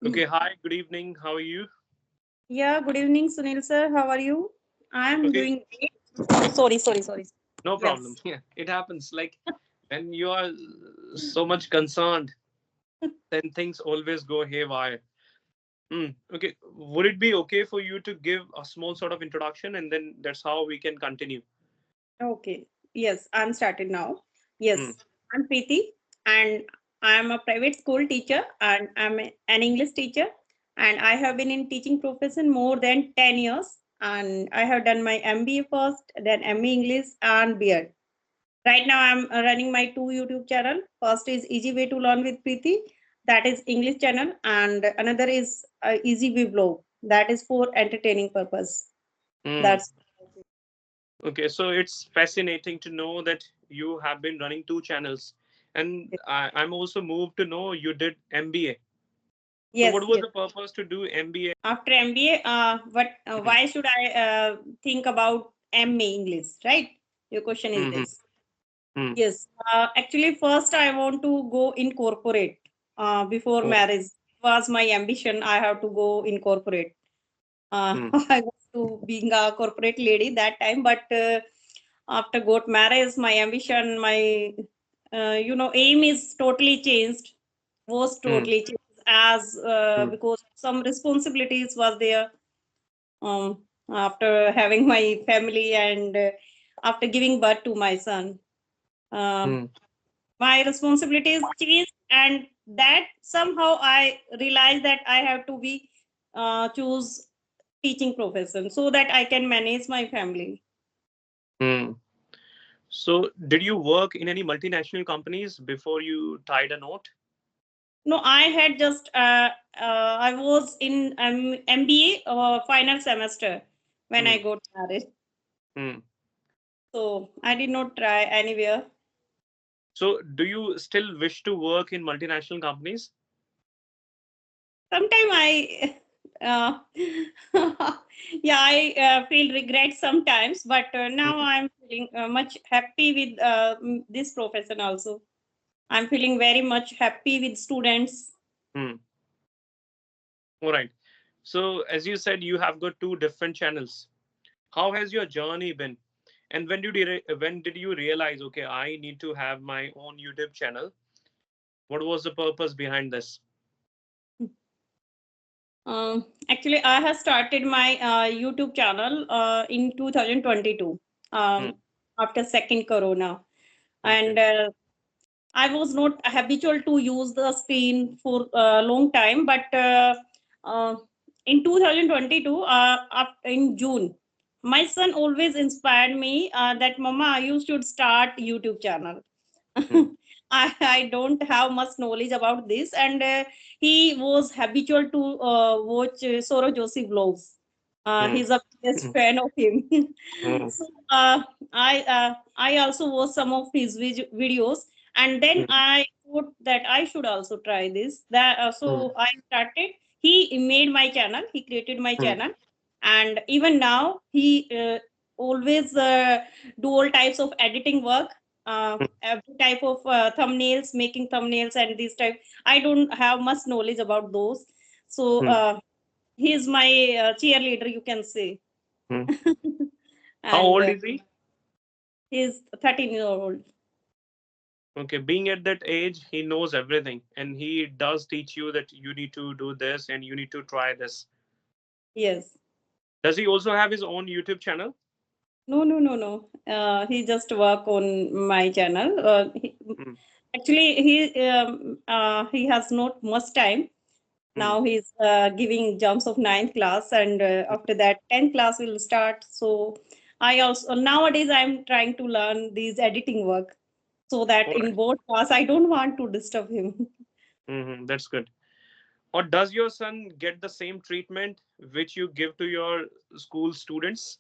Okay, hi, good evening. How are you? Yeah, good evening, Sunil sir. How are you? I am Okay, doing great. Oh, sorry. no problem. Yes. Yeah, it happens. Like when you are so much concerned, then things always go haywire. Okay, would it be okay for you to give a small sort of introduction and then that's how we can continue? Okay. Yes, I'm started now. Hmm. Yes, I'm Preeti, and I'm a private school teacher, and an English teacher, and I have been in teaching profession more than 10 years, and I have done my MBA first, then ME English and B.Ed. Right now, I'm running my two YouTube channel. First is Easy Way to Learn with Preeti, that is English channel, and another is Easy Way Blog, that is for entertaining purpose. Hmm. That's Okay, so it's fascinating to know that you have been running two channels, and I'm also moved to know you did MBA. So, what yes, was yes. the purpose to do MBA? After MBA, Hmm. why should I think about MA English? Right? Your question is Hmm. this. Hmm. Yes. Actually, first I want to go in corporate before Oh. marriage. Was my ambition. I have to go in corporate. Hmm. I was to being a corporate lady that time, but after got marriage, my ambition, my aim is totally changed. Was Hmm. totally changed as Hmm. because some responsibilities was there after having my family and after giving birth to my son. Uh, Hmm. my responsibilities changed, and that somehow I realized that I have to be choose teaching profession so that I can manage my family. Hmm. So, did you work in any multinational companies before you tied a knot? No, I had just I was in MBA final semester when Hmm. I got married, Hmm. so I did not try anywhere. So, do you still wish to work in multinational companies? Sometimes I uh, yeah, I feel regret sometimes, but now Hmm. I'm feeling much happy with this profession also. I'm feeling very much happy with students. Hmm. All right. So, as you said, you have got two different channels. How has your journey been? And when did you realize, okay, I need to have my own YouTube channel? What was the purpose behind this? Actually, I have started my YouTube channel in 2022 Hmm. after second Corona, Okay. and I was not habitual to use the screen for a long time, but uh, in 2022, in June, my son always inspired me that Mama, you should start YouTube channel. Hmm. I don't have much knowledge about this, and he was habitual to watch Soro Joshi vlogs. Hmm. He's a biggest Hmm. fan of him. Hmm. So I also watched some of his videos, and then Hmm. I thought that I should also try this. That Hmm. so I started. He made my channel. He created my Hmm. channel, and even now he always do all types of editing work, every type of thumbnails, making thumbnails and this type. I don't have much knowledge about those. So Hmm. he's my cheerleader, you can say. Hmm. How And old is he? he's 13-year old. Okay, being at that age, he knows everything and he does teach you that you need to do this and you need to try this. Yes. Does he also have his own YouTube channel? No. He just work on my channel. Hmm. Actually, he has not much time. Hmm. Now he's giving jumps of ninth class, and after that, 10th class will start. So I also nowadays I'm trying to learn these editing work so that All in right. both class I don't want to disturb him. That's good. Or does your son get the same treatment which you give to your school students?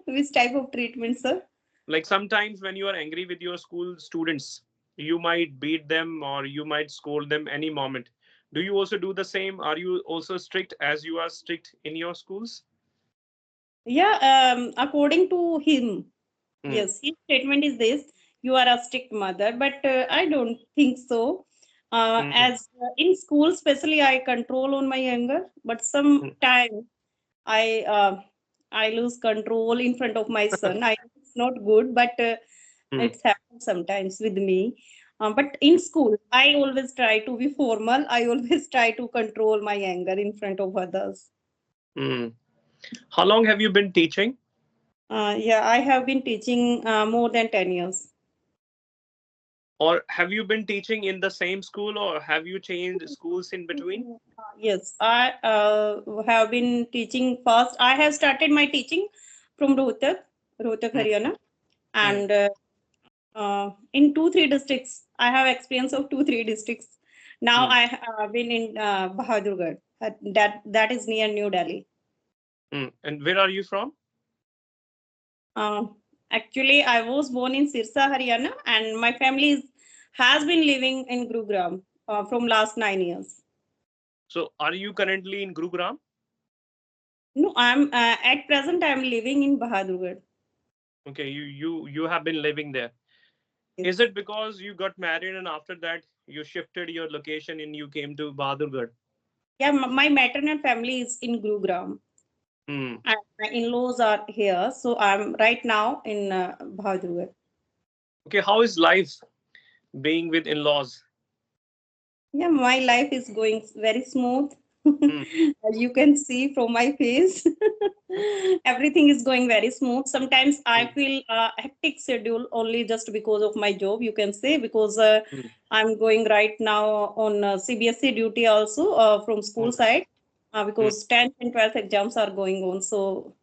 Which type of treatment, sir? Like sometimes when you are angry with your school students, you might beat them or you might scold them any moment. Do you also do the same? Are you also strict as you are strict in your schools? Yeah, according to him, Hmm. yes, his statement is this: you are a strict mother, but I don't think so. Mm, As in school, especially, I control on my anger, but mm, sometimes I I lose control in front of my son. It's not good, but mm, it's happened sometimes with me. But in school, I always try to be formal. I always try to control my anger in front of others. mm. How long have you been teaching? Yeah, I have been teaching more than 10 years. Or have you been teaching in the same school or have you changed schools in between? Yes, I have been teaching first. I have started my teaching from Rohtak, Mm, Haryana, mm, and in 2 3 districts. I have experience of 2 3 districts. Now mm, I have been in Bahadurgarh. That is near New Delhi. mm. And where are you from? Uh, Actually, I was born in Sirsa, Haryana, and my family has been living in Gurugram from last 9 years. So are you currently in Gurugram? No, I'm at present I'm living in Bahadurgarh. Okay, you have been living there. Is Yes. it because you got married and after that you shifted your location and you came to Bahadurgarh? Yeah, my maternal family is in Gurugram, Hmm. and my in-laws are here. So I'm right now in Bahadurgarh. Okay, how is life being with in-laws? Yeah, my life is going very smooth. Hmm. As you can see from my face, everything is going very smooth. Sometimes I Hmm. feel hectic schedule only just because of my job, you can say, because Hmm. I'm going right now on CBSE duty also from school Okay. side Hmm. because 10th and 12th exams are going on. So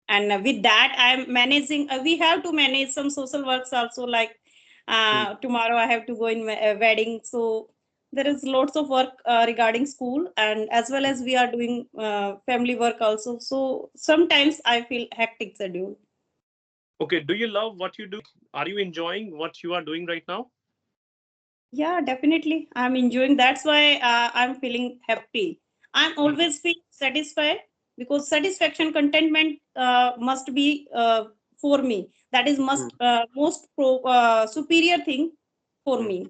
and with that I'm managing we have to manage some social works also, like Hmm. tomorrow I have to go in a wedding, so there is lots of work regarding school, and as well as we are doing family work also, so sometimes I feel hectic schedule. Okay, do you love what you do? Are you enjoying what you are doing right now? Yeah, definitely. I'm enjoying. That's why I'm feeling happy. I'm Hmm. always feel satisfied because satisfaction, contentment must be for me. That is Hmm. superior thing for Hmm. me.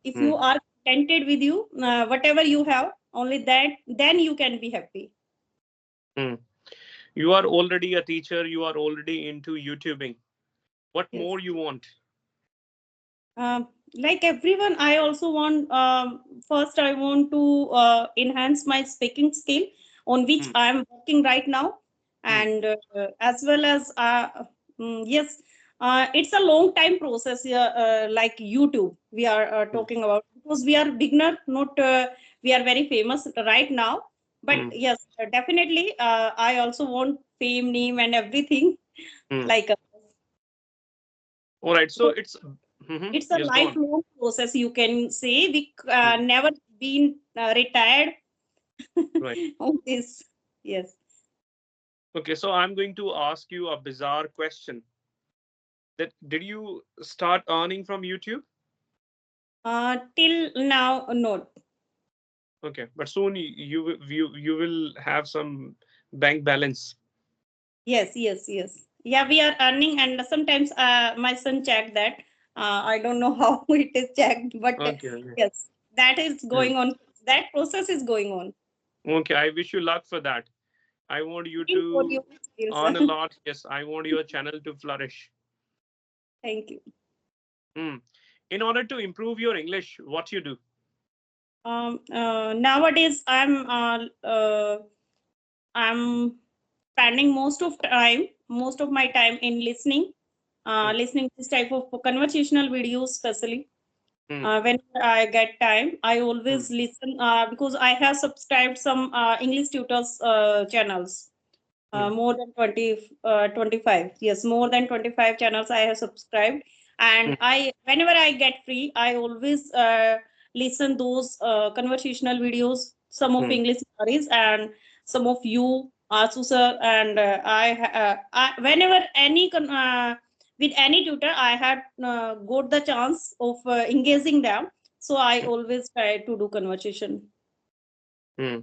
If Hmm. you are contented with you, whatever you have, only that then you can be happy. Hmm. You are already a teacher, you are already into YouTubing. What Yes. more you want? Like everyone, I also want, first, I want to enhance my speaking skill on which Hmm. I am working right now. Hmm. And as well as, yes, it's a long time process here, like YouTube, we are Hmm. talking about, because we are beginner, not we are very famous right now. But Hmm. yes, definitely, I also want fame, name, and everything Hmm. like All right, so it's Mhm. it's a Yes, go on. lifelong process, you can say. We Hmm. never been retired Right. on this. Yes. Okay, so I'm going to ask you a bizarre question. That did you start earning from YouTube? Till now, no. Okay, but soon you will have some bank balance. Yes, yes, yes. Yeah, we are earning, and sometimes my son checked that. I don't know how it is checked, but Okay, okay. yes, that is Hmm. going on. That process is going on. Okay, I wish you luck for that. I want you Waiting for to you, skills. earn a lot. Yes, I want your channel to flourish. Thank you. Hmm. In order to improve your English, what you do? Nowadays, I'm spending most of my time in listening, Hmm. listening this type of conversational videos, especially Hmm. when I get time. I Hmm. always listen because I have subscribed some English tutors channels. Hmm. More than 25, yes, more than 25 channels I have subscribed, Hmm. and I whenever I get free I always listen those conversational videos, some of Hmm. English stories, and some of you Asu sir, and whenever with any tutor I had got the chance of engaging them, so I always try to do conversation. Hmm.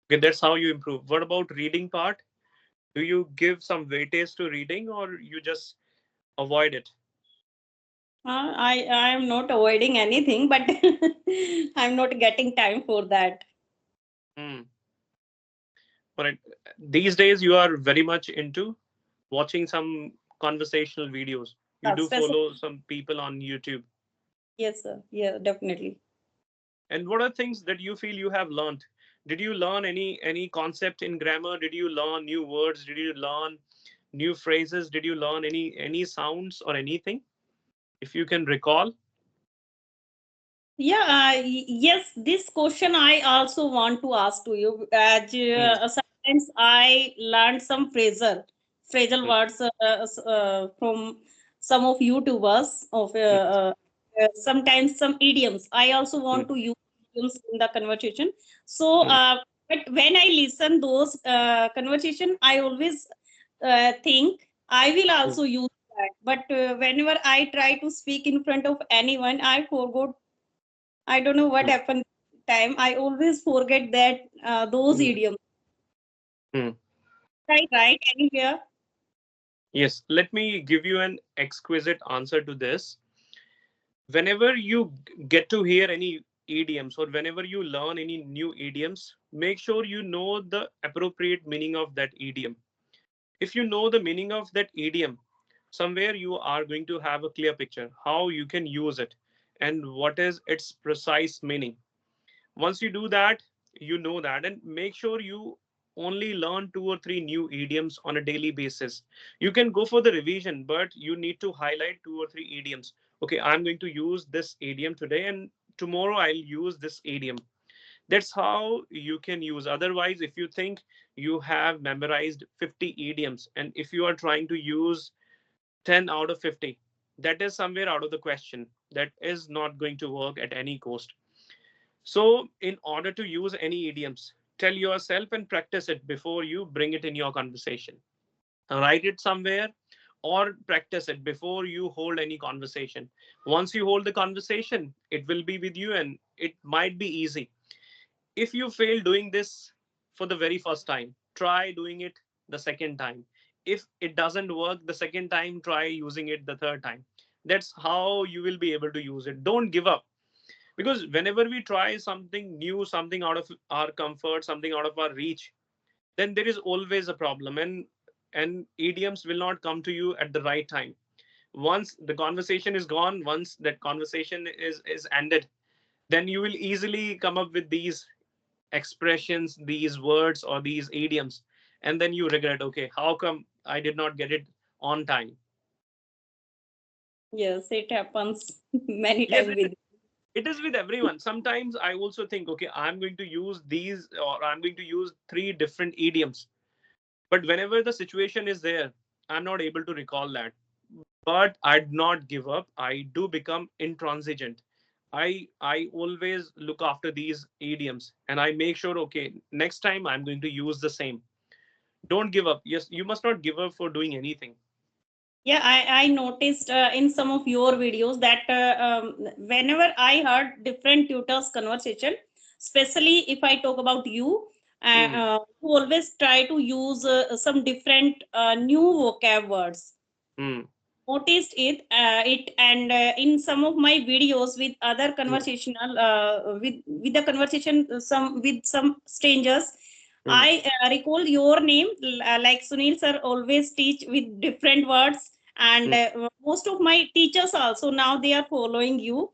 Okay, that's how you improve. What about reading part? Do you give some weightage to reading or you just avoid it? I am not avoiding anything, but I'm not getting time for that. Hmm. All right. These days, you are very much into watching some conversational videos. You do Specific. follow some people on YouTube. Yes, sir. Yeah, definitely. And what are things that you feel you have learned? Did you learn any concept in grammar? Did you learn new words? Did you learn new phrases? Did you learn any sounds or anything? If you can recall. Yeah, yes, this question I also want to ask to you. As Hmm, sometimes I learned some phrasal hmm, words from some of YouTubers of hmm, sometimes some idioms. I also hmm, want to use idioms in the conversation. So, hmm, but when I listen those conversation, I always think I will hmm, also use that. But whenever I try to speak in front of anyone, I forgot. I don't know what hmm, happened time. I always forget that those hmm, idioms. hmm. Right anywhere. Yes, let me give you an exquisite answer to this. Whenever you get to hear any idioms or whenever you learn any new idioms, make sure you know the appropriate meaning of that idiom. If you know the meaning of that idiom, somewhere you are going to have a clear picture how you can use it and what is its precise meaning. Once you do that, you know that, and make sure you only learn two or three new idioms on a daily basis. You can go for the revision, but you need to highlight two or three idioms. Okay, I'm going to use this idiom today, and tomorrow I'll use this idiom. That's how you can use. Otherwise, if you think you have memorized 50 idioms and if you are trying to use 10 out of 50, that is somewhere out of the question. That is not going to work at any cost. So, in order to use any idioms, tell yourself and practice it before you bring it in your conversation. Write it somewhere or practice it before you hold any conversation. Once you hold the conversation, it will be with you and it might be easy. If you fail doing this for the very first time, try doing it the second time. If it doesn't work the second time, try using it the third time. That's how you will be able to use it. Don't give up, because whenever we try something new, something out of our comfort, something out of our reach, then there is always a problem, and idioms will not come to you at the right time. Once the conversation is gone, once that conversation is ended, then you will easily come up with these expressions, these words, or these idioms, and then you regret, okay, how come I did not get it on time. Yes, it happens many Yes, times with. it is with everyone. Sometimes I also think, okay, I'm going to use these or I'm going to use three different idioms, but whenever the situation is there, I'm not able to recall that. But I'd not give up. I do become intransigent. I always look after these idioms and I make sure, okay, next time I'm going to use the same. Don't give up. Yes, you must not give up for doing anything. Yeah, I noticed in some of your videos that whenever I heard different tutors' conversation, especially if I talk about you, Hmm, you always try to use some different new vocab words. hmm, Noticed it, and in some of my videos with other hmm, conversational with the conversation some with some strangers, hmm, I recall your name, like Sunil sir always teach with different words, and hmm. most of my teachers also now they are following you,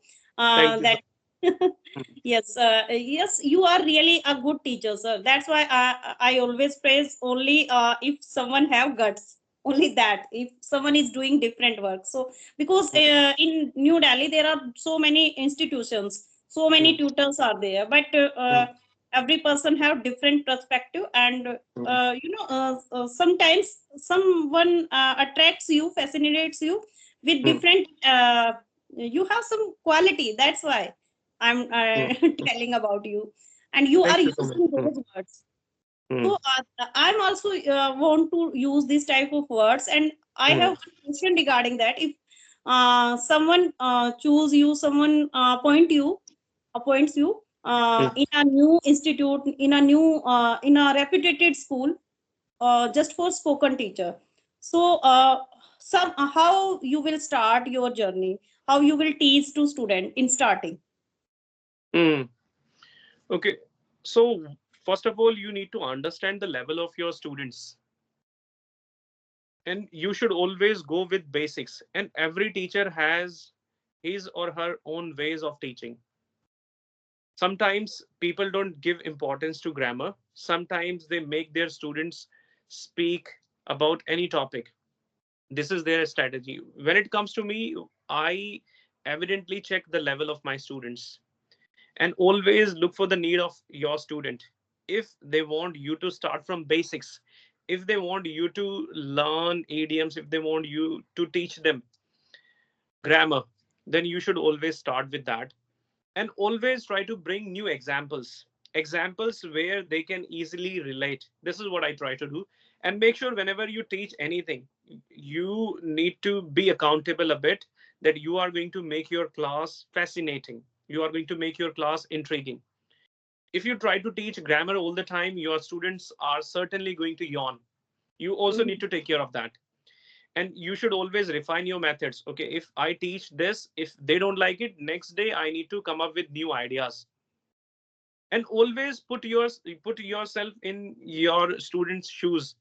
Thank you so that yes, yes, you are really a good teacher, sir. That's why I always praise only if someone have guts. Only that if someone is doing different work. So because much. in New Delhi there are so many institutions, so Hmm, many tutors are there, but hmm, every person have different perspective, and hmm, sometimes someone attracts you, fascinates you with hmm, different. You have some quality. That's why I'm hmm. telling about you, and you are Thank you so much. using Hmm, those words. hmm, So I'm also want to use this type of words, and I hmm, have one question regarding that. If someone choose you, someone appoints you hmm, in a new institute, in a new in a reputed school, just for spoken teacher. So, some how you will start your journey? how you will teach to student in starting. Hmm. Okay. So, first of all, you need to understand the level of your students. And you should always go with basics. And every teacher has his or her own ways of teaching. Sometimes people don't give importance to grammar. Sometimes they make their students speak about any topic. This is their strategy. When it comes to me, I evidently check the level of my students and always look for the need of your student. If they want you to start from basics, if they want you to learn idioms, if they want you to teach them grammar, then you should always start with that. And always try to bring new examples where they can easily relate. This is what I try to do. And make sure whenever you teach anything, you need to be accountable a bit, that you are going to make your class fascinating, you are going to make your class intriguing. If you try to teach grammar all the time, your students are certainly going to yawn. You also need Mhm. to take care of that. And you should always refine your methods. Okay, if I teach this, if they don't like it, next day I need to come up with new ideas. And always put yourself in your students shoes.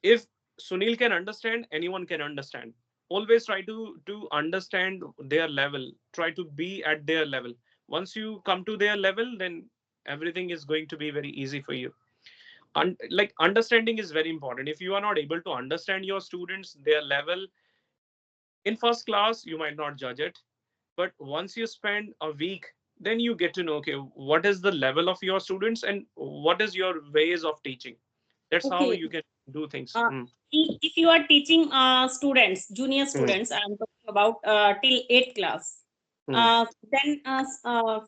If Sunil can understand, anyone can understand. Always try to understand their level, try to be at their level. Once you come to their level, then everything is going to be very easy for you. Like, understanding is very important. If you are not able to understand your students, their level, in first class you might not judge it, but once you spend a week, then you get to know, okay, what is the level of your students and what is your ways of teaching. That's how Okay. you can do things. Uh, if you are teaching students, junior Mm, students, I'm talking about till 8th class, mm, then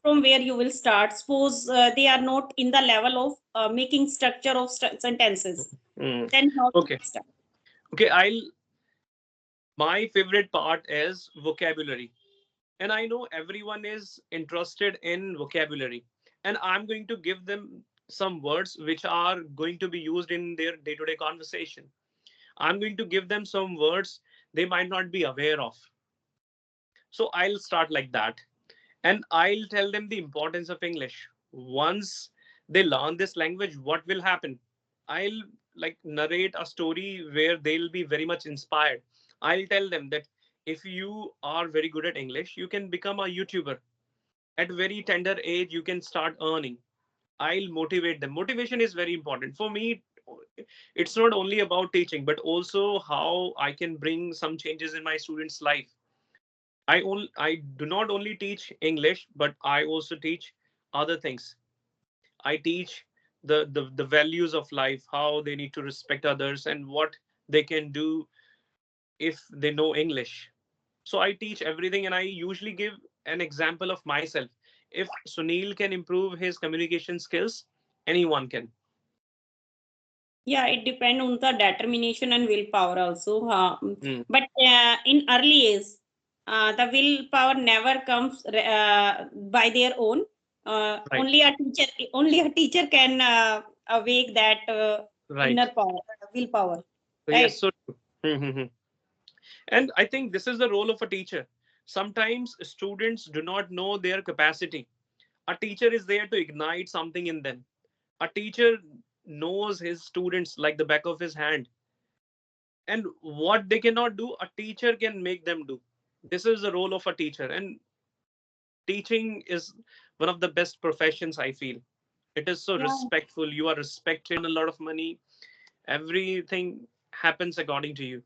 from where you will start? Suppose they are not in the level of making structure of sentences. mm. Then how to Okay. start? Okay, I'll my favorite part is vocabulary. And I know everyone is interested in vocabulary, and I'm going to give them some words which are going to be used in their day-to-day conversation. I'm going to give them some words they might not be aware of. So I'll start like that. And I'll tell them the importance of English. Once they learn this language, what will happen? I'll like narrate a story where they'll be very much inspired. I'll tell them that if you are very good at English, you can become a YouTuber. At very tender age, you can start earning. I'll motivate them. Motivation is very important. For me, it's not only about teaching, but also how I can bring some changes in my students' life. I do not only teach English, but I also teach other things. I teach the values of life, how they need to respect others, and what they can do if they know English. So I teach everything, and I usually give an example of myself. If Sunil can improve his communication skills, anyone can. Yeah, it depends on the determination and willpower also. Mm, But in early age, the willpower never comes by their own. right, Only a teacher can awake that right. inner power, willpower, So yes, right? so true. And I think this is the role of a teacher. Sometimes students do not know their capacity. A teacher is there to ignite something in them. A teacher knows his students like the back of his hand. And what they cannot do, a teacher can make them do. This is the role of a teacher. And teaching is one of the best professions, I feel. It is so Yeah, respectful. You are respected, a lot of money. Everything happens according to you.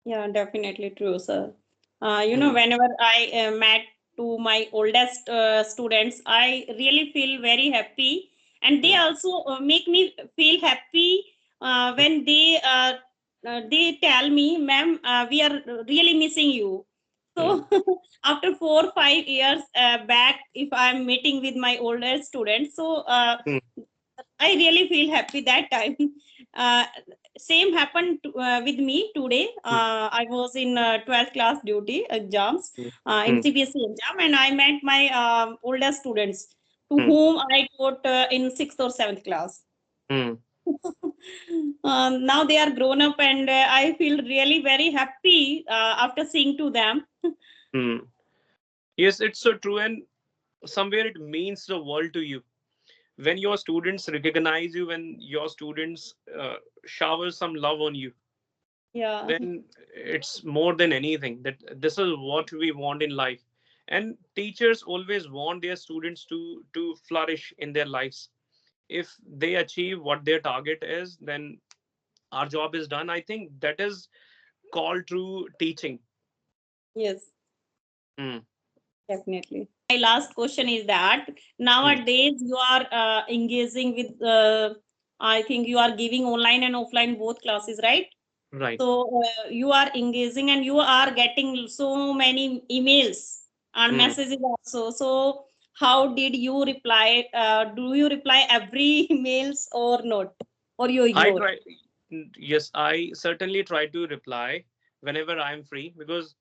yeah, definitely true, sir. Hmm. Whenever I met to my oldest students, I really feel very happy, and they Hmm. also make me feel happy when they tell me, "Ma'am, we are really missing you." Hmm. So after 4 5 years back, if I'm meeting with my older students, so Hmm. I really feel happy that time. Uh, Same happened with me today. Hmm. I was in 12th class duty exams Hmm. in Hmm. CBSE exam, and I met my older students to Hmm. whom I taught in 6th or 7th class. Hmm. Now they are grown up, and I feel really very happy after seeing to them. Hmm. Yes, it's so true, and somewhere it means the world to you when your students recognize you, when your students shower some love on you. Yeah. Then it's more than anything that this is what we want in life. And teachers always want their students to flourish in their lives. If they achieve what their target is, then our job is done. I think that is called true teaching. Yes. Hmm. Definitely. My last question is that Hmm. nowadays you are engaging with, I think you are giving online and offline both classes, right? Right. So you are engaging and you are getting so many emails and Hmm. messages also. So how did you reply? Do you reply every emails or not? Or you I ignore? try. Yes, I certainly try to reply whenever I'm free, because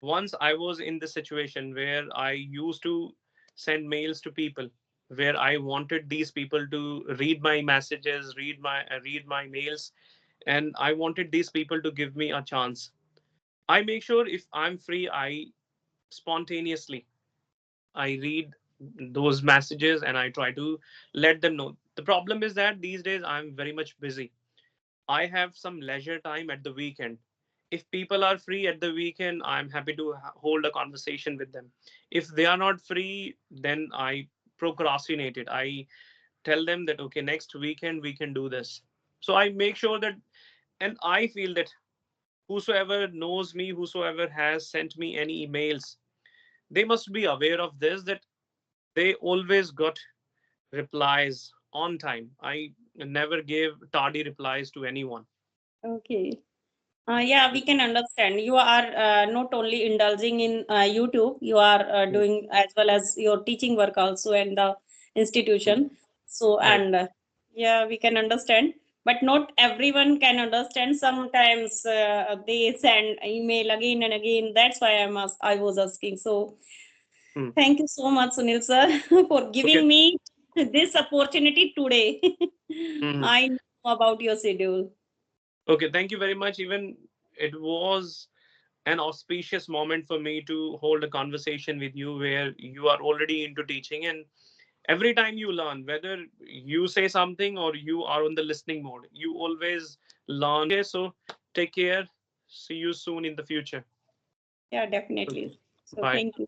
once I was in the situation where I used to send mails to people, where I wanted these people to read my messages, read my mails, and I wanted these people to give me a chance. I make sure if I'm free, I spontaneously I read those messages and I try to let them know. The problem is that these days I'm very much busy. I have some leisure time at the weekend. If people are free at the weekend, I'm happy to hold a conversation with them. If they are not free, then I procrastinate it. I tell them that, okay, next weekend we can do this. So I make sure that, and I feel that whosoever knows me, whosoever has sent me any emails, they must be aware of this, that they always got replies on time. I never gave tardy replies to anyone. Okay. Yeah, we can understand. You are not only indulging in YouTube, you are Mm, doing as well as your teaching work also in the mm. institution. So, Right. and yeah, we can understand. But not everyone can understand. Sometimes they send email again and again. That's why I was asking. So, Hmm. thank you so much, Sunil sir, for Okay. giving me this opportunity today. Mhm. I know about your schedule. Okay. Thank you very much. Even it was an auspicious moment for me to hold a conversation with you where you are already into teaching. And every time you learn, whether you say something or you are on the listening mode, you always learn. Okay. So take care. See you soon in the future. Yeah, Okay. definitely. So, Bye. thank you.